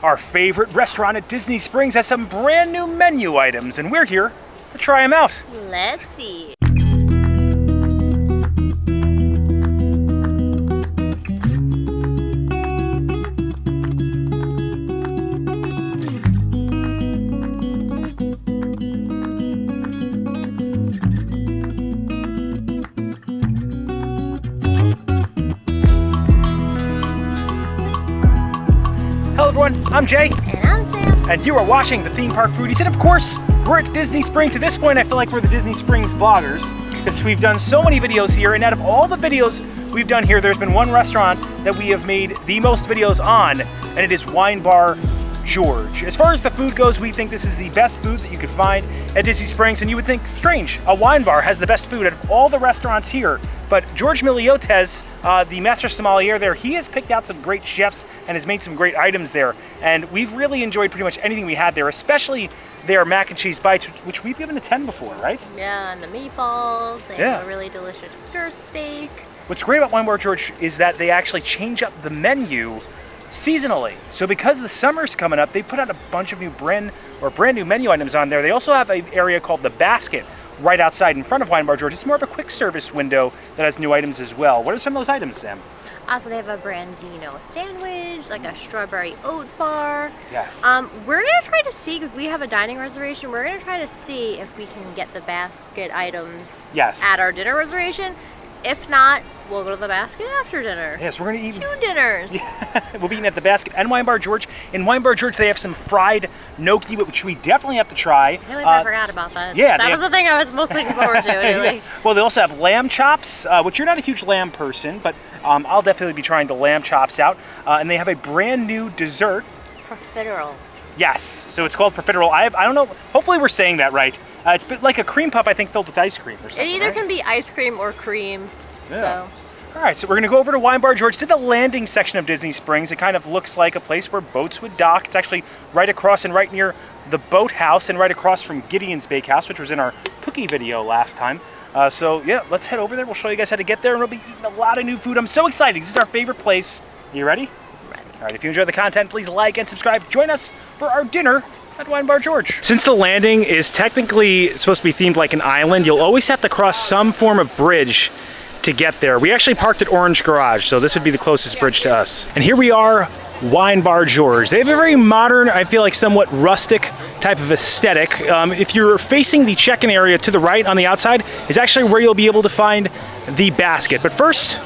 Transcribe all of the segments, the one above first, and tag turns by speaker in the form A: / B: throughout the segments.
A: Our favorite restaurant at Disney Springs has some brand new menu items, and we're here to try them out.
B: Let's see.
A: Hello everyone, I'm Jay.
B: And I'm Sam.
A: And you are watching the Theme Park Foodies. And of course, we're at Disney Springs. To this point, I feel like we're the Disney Springs vloggers because we've done so many videos here. And out of all the videos we've done here, there's been one restaurant that we have made the most videos on, and it is Wine Bar George. As far as the food goes, we think this is the best food that you could find at Disney Springs, and you would think, strange, a wine bar has the best food out of all the restaurants here. But George Miliotes, the master sommelier there, he has picked out some great chefs and has made some great items there. And we've really enjoyed pretty much anything we had there, especially their mac and cheese bites, which we've given a 10 before, right?
B: Yeah, and the meatballs, they have a really delicious skirt steak.
A: What's great about Wine Bar George is that they actually change up the menu seasonally. So because the summer's coming up, they put out a bunch of brand new menu items on there. They also have an area called the Basket right outside in front of Wine Bar George. It's more of a quick service window that has new items as well. What are some of those items, Sam?
B: So they have a branzino sandwich, like a strawberry oat bar.
A: Yes.
B: We're gonna try to see, we have a dining reservation, we're gonna try to see if we can get the Basket items at our dinner reservation. If not, we'll go to the Basket after dinner.
A: Yes, we're gonna eat
B: 2 dinners.
A: Yeah, we'll be eating at the Basket and Wine Bar George. In Wine Bar George, they have some fried gnocchi, which we definitely have to try.
B: I can't believe I forgot about that.
A: Yeah,
B: that was the thing I was most looking forward to. Anyway.
A: Yeah. Well, they also have lamb chops, which you're not a huge lamb person, but I'll definitely be trying the lamb chops out. And they have a brand new dessert.
B: Profiterole.
A: Yes, so it's called profiterole. I don't know, hopefully we're saying that right. It's a bit like a cream puff, I think, filled with ice cream or something.
B: It either can be ice cream or cream.
A: Yeah.
B: So.
A: All right, so we're gonna go over to Wine Bar George, to the landing section of Disney Springs. It kind of looks like a place where boats would dock. It's actually right across and right near the boathouse and right across from Gideon's Bakehouse, which was in our cookie video last time. So yeah, let's head over there. We'll show you guys how to get there, and we'll be eating a lot of new food. I'm so excited. This is our favorite place. You ready?
B: Ready.
A: All right, if you enjoy the content, please like and subscribe. Join us for our dinner at Wine Bar George. Since the landing is technically supposed to be themed like an island, you'll always have to cross some form of bridge to get there. We actually parked at Orange Garage, so this would be the closest bridge to us. And here we are, Wine Bar George. They have a very modern, I feel like somewhat rustic type of aesthetic. If you're facing the check-in area to the right on the outside is actually where you'll be able to find the Basket. But first,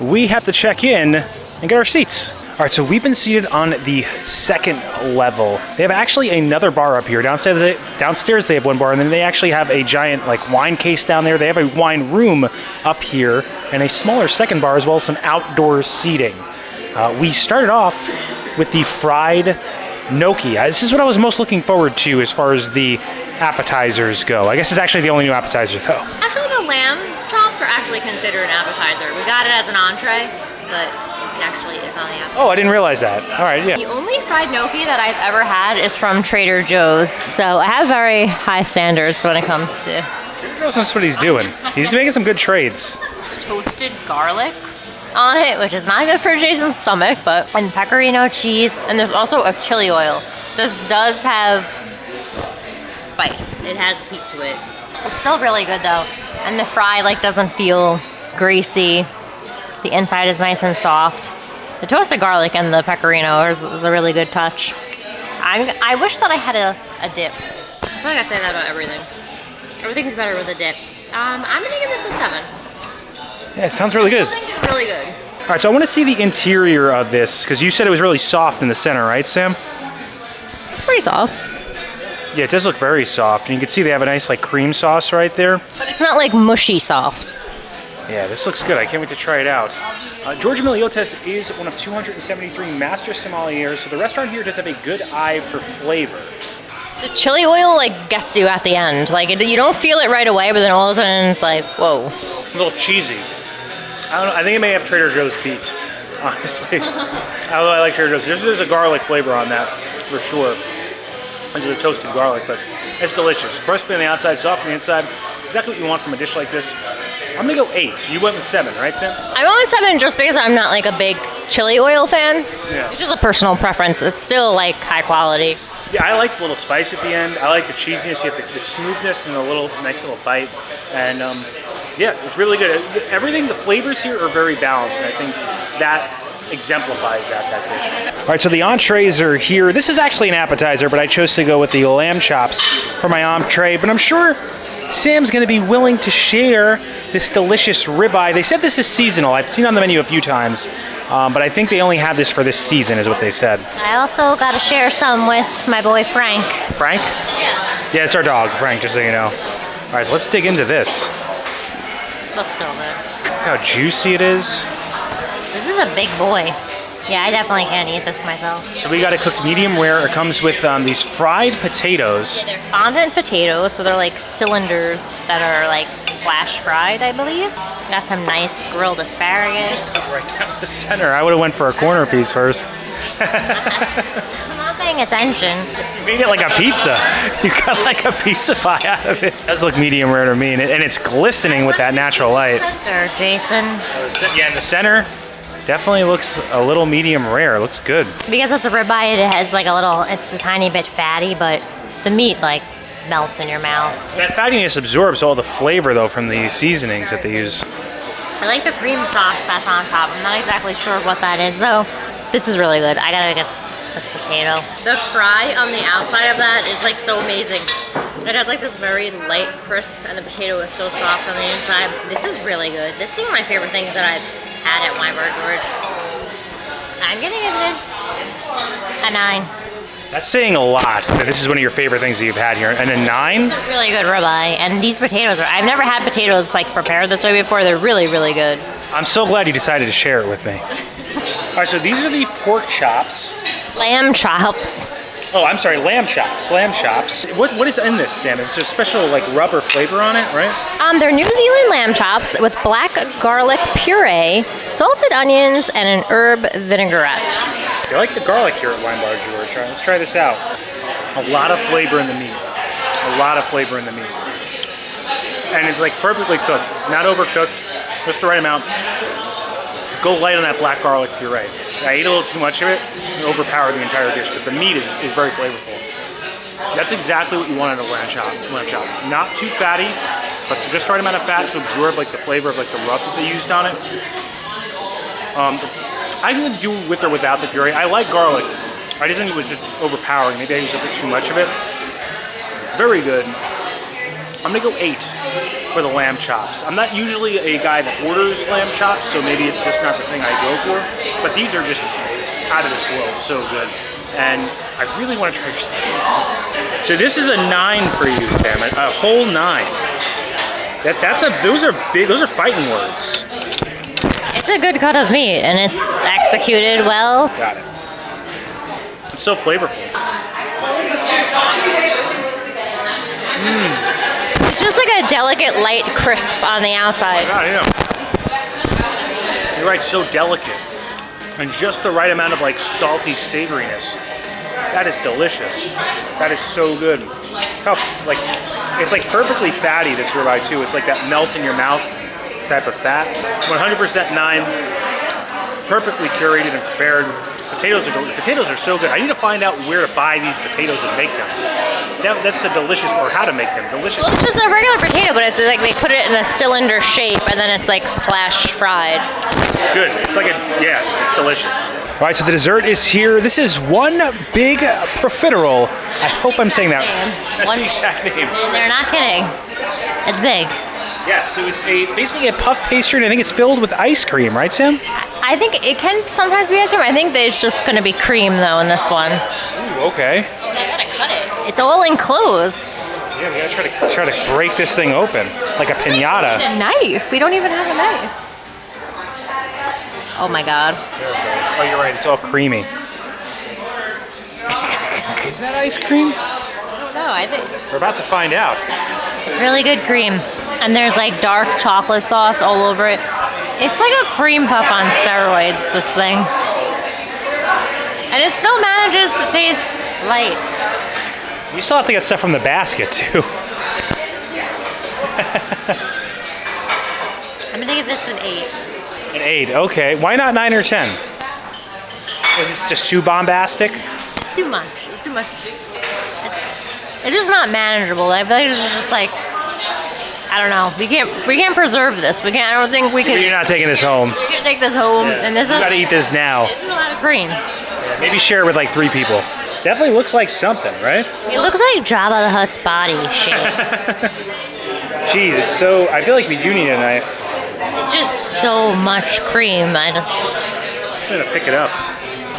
A: we have to check in and get our seats. All right, so we've been seated on the second level. They have actually another bar up here. Downstairs they have one bar, and then they actually have a giant like wine case down there. They have a wine room up here and a smaller second bar, as well as some outdoor seating. We started off with the fried gnocchi. This is what I was most looking forward to as far as the appetizers go. I guess it's actually the only new appetizer though.
B: Actually, the lamb chops are actually considered an appetizer. We got it as an entree, but it actually is on the appetizer.
A: Oh, I didn't realize that. All right, yeah.
B: The only fried gnocchi that I've ever had is from Trader Joe's, so I have very high standards when it comes to...
A: Trader Joe's knows what he's doing. He's making some good trades.
B: Toasted garlic on it, which is not good for Jason's stomach, but... And pecorino cheese, and there's also a chili oil. This does have spice. It has heat to it. It's still really good though. And the fry doesn't feel greasy. The inside is nice and soft. The toasted garlic and the pecorino is a really good touch. I wish that I had a dip. I feel like I say that about everything. Everything's better with a dip. I'm gonna give this a 7.
A: Yeah, it sounds really good.
B: Really good.
A: All right, so I want to see the interior of this, because you said it was really soft in the center, right, Sam?
B: It's pretty soft.
A: Yeah, it does look very soft, and you can see they have a nice cream sauce right there.
B: But it's not mushy soft.
A: Yeah, this looks good. I can't wait to try it out. George Miliotes is one of 273 master sommeliers, so the restaurant here does have a good eye for flavor.
B: The chili oil gets you at the end. You don't feel it right away, but then all of a sudden it's whoa.
A: A little cheesy. I don't know. I think it may have Trader Joe's beat, honestly. Although I like Trader Joe's. There's a garlic flavor on that for sure. It's a toasted garlic, but it's delicious. Crispy on the outside, soft on the inside. Exactly what you want from a dish like this. I'm gonna go 8. You went with 7, right, Sam?
B: I went with 7 just because I'm not a big chili oil fan.
A: Yeah.
B: It's just a personal preference. It's still like high quality.
A: Yeah, I like the little spice at the end. I like the cheesiness. You have the smoothness and the nice little bite. And yeah, it's really good. Everything, the flavors here are very balanced, and I think that exemplifies that dish. All right, so the entrees are here. This is actually an appetizer, but I chose to go with the lamb chops for my entree. But I'm sure Sam's going to be willing to share this delicious ribeye. They said this is seasonal. I've seen it on the menu a few times, but I think they only have this for this season, is what they said.
B: I also got to share some with my boy Frank.
A: Frank?
B: Yeah.
A: Yeah, it's our dog, Frank, just so you know. All right, so let's dig into this.
B: Looks so good.
A: Look how juicy it is.
B: This is a big boy. Yeah, I definitely can't eat this myself.
A: So we got it cooked medium rare. It comes with these fried potatoes.
B: Yeah, they're fondant potatoes, so they're like cylinders that are like flash fried, I believe. Got some nice grilled asparagus.
A: Just cut right down the center. I would have went for a corner piece first.
B: I'm not paying attention.
A: You made it like a pizza. You got like a pizza pie out of it. It does look medium rare to me, and it's glistening with that natural light.
B: Sir, Jason.
A: Yeah, in the center, definitely looks a little medium rare. It looks good.
B: Because it's a ribeye, it has like it's a tiny bit fatty, but the meat like melts in your mouth.
A: That fattiness absorbs all the flavor though from the seasonings that they use.
B: I like the cream sauce that's on top. I'm not exactly sure what that is though. This is really good. I gotta get this potato. The fry on the outside of that is like so amazing. It has like this very light crisp, and the potato is so soft on the inside. This is really good. This is one of my favorite things that I've had at Wine Bar George. I'm gonna give this a 9.
A: That's saying a lot that this is one of your favorite things that you've had here. And a 9?
B: It's a really good ribeye, and these potatoes I've never had potatoes like prepared this way before. They're really, really good.
A: I'm so glad you decided to share it with me. All right, so these are the pork chops.
B: Lamb chops.
A: Oh, I'm sorry, lamb chops. Lamb chops. What is in this, Sam? Is there a special like rubber flavor on it, right?
B: They're New Zealand lamb chops with black garlic puree, salted onions, and an herb vinaigrette.
A: I like the garlic here at Wine Bar George. All right, let's try this out. A lot of flavor in the meat. A lot of flavor in the meat. And it's like perfectly cooked, not overcooked, just the right amount. Go light on that black garlic puree. I ate a little too much of it and overpowered the entire dish, but the meat is very flavorful. That's exactly what you want in a lamb chop. Not too fatty, but just the right amount of fat to absorb like the flavor of like the rub that they used on it. I can do with or without the puree. I like garlic. I just think it was just overpowering. Maybe I used a bit too much of it. Very good. I'm gonna go 8 for the lamb chops. I'm not usually a guy that orders lamb chops, so maybe it's just not the thing I go for. But these are just out of this world, so good. And I really want to try your steaks. So this is a 9 for you, Sam. A whole 9. Those are big. Those are fighting words.
B: It's a good cut of meat, and it's executed well.
A: Got it. It's so flavorful.
B: It's just like a delicate, light crisp on the outside.
A: Yeah. You're right, so delicate. And just the right amount of like salty savoriness. That is delicious. That is so good. It's like perfectly fatty, this ribeye too. It's like that melt in your mouth type of fat. 100% 9. Perfectly curated and prepared. Potatoes are so good. I need to find out where to buy these potatoes and make them. That's a delicious, or how to make them. Delicious.
B: Well, it's just a regular potato, but it's like they put it in a cylinder shape, and then it's like flash fried.
A: It's good. It's delicious. All right, so the dessert is here. This is one big profiterole. I hope I'm saying that. That's the exact name.
B: And they're not kidding. It's big.
A: Yeah, so it's basically a puff pastry, and I think it's filled with ice cream, right, Sam?
B: I think it can sometimes be ice cream. I think there's just going to be cream, though, in this one.
A: Ooh, okay.
B: I gotta cut it. It's all enclosed.
A: Yeah, we gotta try to break this thing open, like a piñata.
B: We need a knife. We don't even have a knife. Oh my God.
A: There it goes. Oh, you're right. It's all creamy. Is that ice cream?
B: I don't know. I think
A: We're about to find out.
B: it's really good cream. And there's like dark chocolate sauce all over it. It's like a cream puff on steroids, this thing. And it still manages to taste light.
A: We still have to get stuff from the basket, too.
B: I'm gonna give this an 8.
A: An 8, okay. Why not 9 or 10? Is it just too bombastic?
B: It's too much. It's too much. It's just not manageable. I feel like it's just like, I don't know. We can't preserve this. We can't. I don't think we can.
A: You're not taking this home.
B: We can take this home,
A: Yeah.
B: and this
A: You
B: is.
A: gotta eat this now.
B: This is a lot of cream.
A: Yeah, maybe share it with like 3 people. Definitely looks like something, right?
B: It looks like Jabba the Hutt's body shape.
A: Jeez, it's so. I feel like we do need a knife.
B: It's just so much cream.
A: I'm gonna pick it up.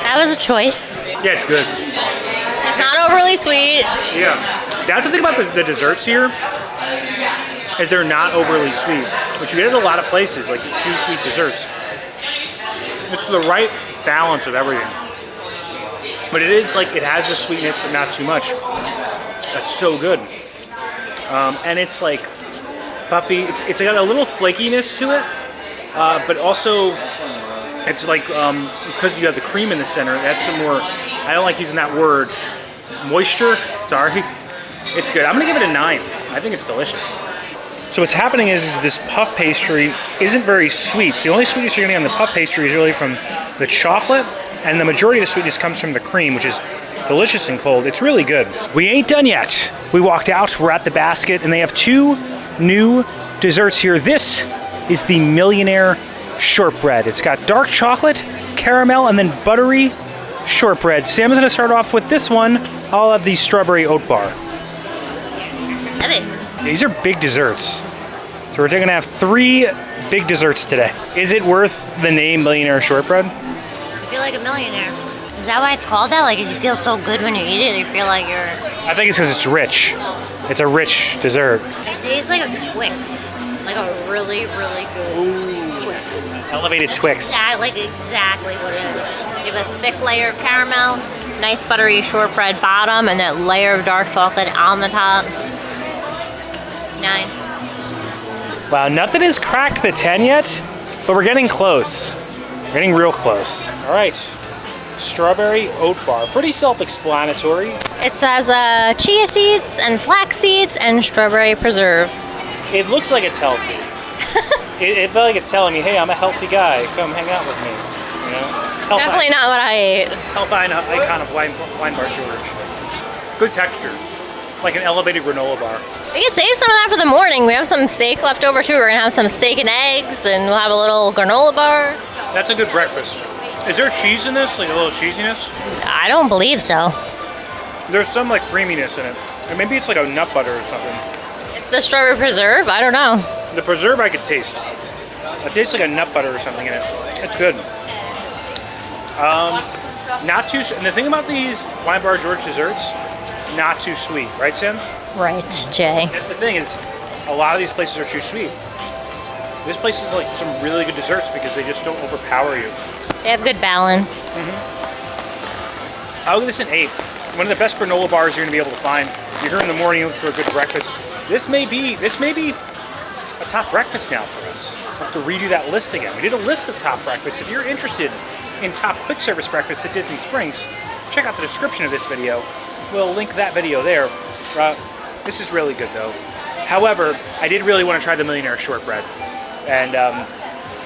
B: That was a choice.
A: Yeah, it's good.
B: It's not overly sweet.
A: Yeah, that's the thing about the desserts here, is they're not overly sweet, which you get at a lot of places, like 2 sweet desserts. It's the right balance of everything. But it is like, it has the sweetness, but not too much. That's so good. And it's like puffy. It's got a little flakiness to it, but also it's like, because you have the cream in the center, that's some more, I don't like using that word, moisture, sorry. It's good. I'm gonna give it a 9. I think it's delicious. So what's happening is this puff pastry isn't very sweet. The only sweetness you're getting on the puff pastry is really from the chocolate, and the majority of the sweetness comes from the cream, which is delicious and cold. It's really good. We ain't done yet. We walked out, we're at the basket, and they have 2 new desserts here. This is the Millionaire Shortbread. It's got dark chocolate, caramel, and then buttery shortbread. Sam is gonna start off with this one. I'll have the strawberry oat bar.
B: Heavy.
A: These are big desserts. So we're gonna have 3 big desserts today. Is it worth the name Millionaire Shortbread?
B: I feel like a millionaire. Is that why it's called that? Like, you feel so good when you eat it, you feel like you're...
A: I think it's because it's rich. It's a rich dessert.
B: It tastes like a Twix. Like a really, really good Twix.
A: Elevated
B: That's
A: Twix.
B: exactly what it is. You have a thick layer of caramel, nice buttery shortbread bottom, and that layer of dark chocolate on the top. 9.
A: Wow, nothing has cracked the 10 yet, but we're getting close. We're getting real close. All right, strawberry oat bar. Pretty self-explanatory.
B: It says chia seeds and flax seeds and strawberry preserve.
A: It looks like it's healthy. it felt like it's telling me, hey, I'm a healthy guy. Come hang out with me. You know? Health
B: Definitely not what I ate.
A: Health icon of Wine Bar George. Good texture. Like an elevated granola bar.
B: We can save some of that for the morning. We have some steak left over too. We're gonna have some steak and eggs, and we'll have a little granola bar.
A: That's a good breakfast. Is there cheese in this? Like a little cheesiness?
B: I don't believe so.
A: There's some like creaminess in it. Or maybe it's like a nut butter or something.
B: It's the strawberry preserve? I don't know.
A: The preserve I could taste. It tastes like a nut butter or something in it. It's good. Not too, and the thing about these Wine Bar George desserts, not too sweet, right, Sam?
B: Right, Jay.
A: That's the thing, is a lot of these places are too sweet. This place is like some really good desserts because they just don't overpower you.
B: They have good balance.
A: I'll give this an 8. One of the best granola bars you're gonna be able to find. If you're here in the morning looking for a good breakfast, this may be a top breakfast now for us. We'll have to redo that list again. We did a list of top breakfasts. If you're interested in top quick service breakfasts at Disney Springs, check out the description of this video. We'll link that video there. This is really good though. However, I did really want to try the Millionaire Shortbread. And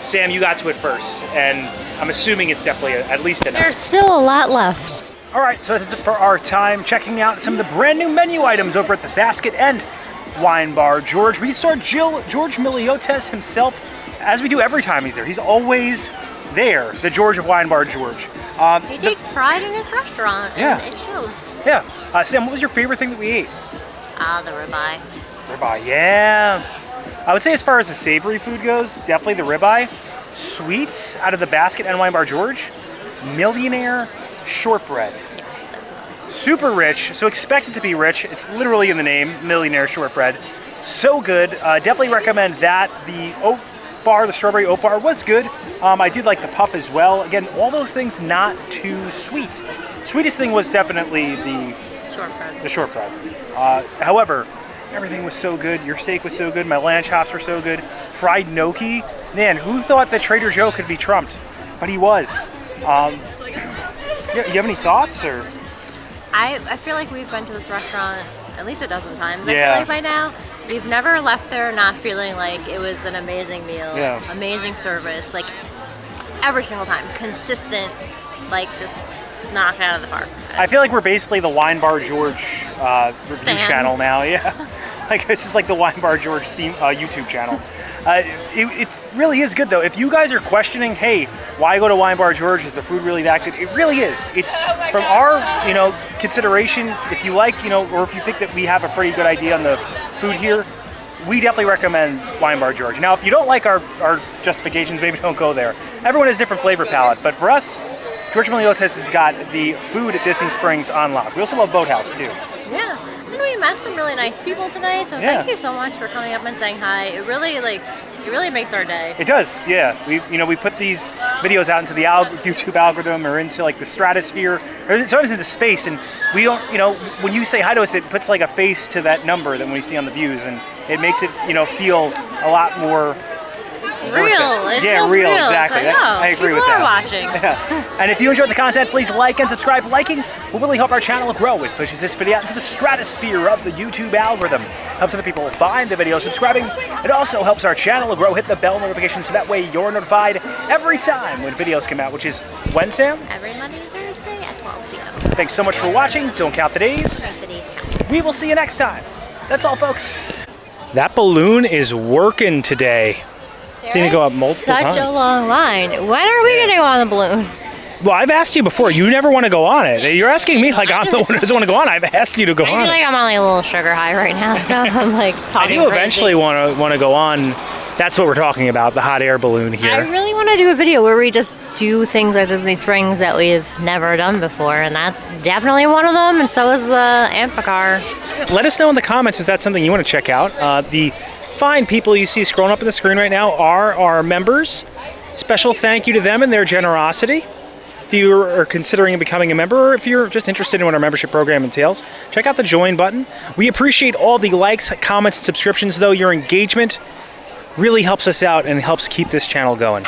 A: Sam, you got to it first. And I'm assuming it's definitely at least a 9.
B: There's still a lot left.
A: All right, so this is it for our time checking out some of the brand new menu items over at the Basket and Wine Bar George. We saw George Miliotes himself, as we do every time he's there. He's always there, the George of Wine Bar George.
B: He takes pride in his restaurant, and it shows.
A: Yeah. Sam, what was your favorite thing that we ate?
B: The ribeye.
A: Ribeye, yeah. I would say as far as the savory food goes, definitely the ribeye. Sweets out of the Basket and Wine Bar George, Millionaire Shortbread. Super rich, so expect it to be rich. It's literally in the name, Millionaire Shortbread. So good. Definitely recommend that. The oat bar, the strawberry oat bar was good. I did like the puff as well. Again, all those things not too sweet. Sweetest thing was definitely the shortbread. However, everything was so good. Your steak was so good. My lamb chops were so good. Fried gnocchi. Man, who thought that Trader Joe could be trumped? But he was. You have any thoughts or?
B: I feel like we've been to this restaurant at least a dozen times.
A: Yeah.
B: I feel like by now. We've never left there not feeling like it was an amazing meal, amazing service, like every single time, consistent like just knocked out of the park.
A: I feel like we're basically the Wine Bar George review
B: Stands.
A: channel now. Yeah, like this is like the Wine Bar George theme YouTube channel. It really is good though. If you guys are questioning, hey, why go to Wine Bar George? Is the food really that good? It really is. It's from our consideration. If you like or if you think that we have a pretty good idea on the food here, we definitely recommend Wine Bar George. Now, if you don't like our justifications, maybe don't go there. Everyone has a different flavor palette, but for us, George Miliotes has got the food at Disney Springs on lock. We also love Boathouse too.
B: Yeah, and we met some really nice people tonight. So thank you so much for coming up and saying hi. It really makes our day.
A: It does, yeah. We put these videos out into the YouTube algorithm or into like the stratosphere, or sometimes into space, and we don't, when you say hi to us, it puts like a face to that number that we see on the views, and it makes it, feel a lot more
B: real. It
A: yeah,
B: feels
A: real, exactly.
B: Like,
A: I agree with that.
B: People are watching.
A: Yeah. And if you enjoyed the content, please like and subscribe. Liking will really help our channel grow. It pushes this video out into the stratosphere of the YouTube algorithm. Helps other people find the video. Subscribing, it also helps our channel grow. Hit the bell notification so that way you're notified every time when videos come out, which is when, Sam?
B: Every Monday and Thursday at 12 p.m.
A: Thanks so much for watching. Don't count the days.
B: Make the days count.
A: We will see you next time. That's all, folks. That balloon is working today. Seen it go up multiple times.
B: Such a long line. When are we going to go on the balloon?
A: Well, I've asked you before. You never want to go on it. You're asking me like I'm the one who doesn't want to go on. I've asked you to go on.
B: I feel like I'm on like a little sugar high right now, so I'm like talking
A: I do
B: crazy.
A: eventually want to go on. That's what we're talking about, the hot air balloon here.
B: I really want to do a video where we just do things at Disney Springs that we've never done before, and that's definitely one of them, and so is the Amphicar.
A: Let us know in the comments if that's something you want to check out. The fine people you see scrolling up on the screen right now are our members. Special thank you to them and their generosity. If you are considering becoming a member, or if you're just interested in what our membership program entails, check out the join button. We appreciate all the likes, comments, and subscriptions, though. Your engagement really helps us out and helps keep this channel going.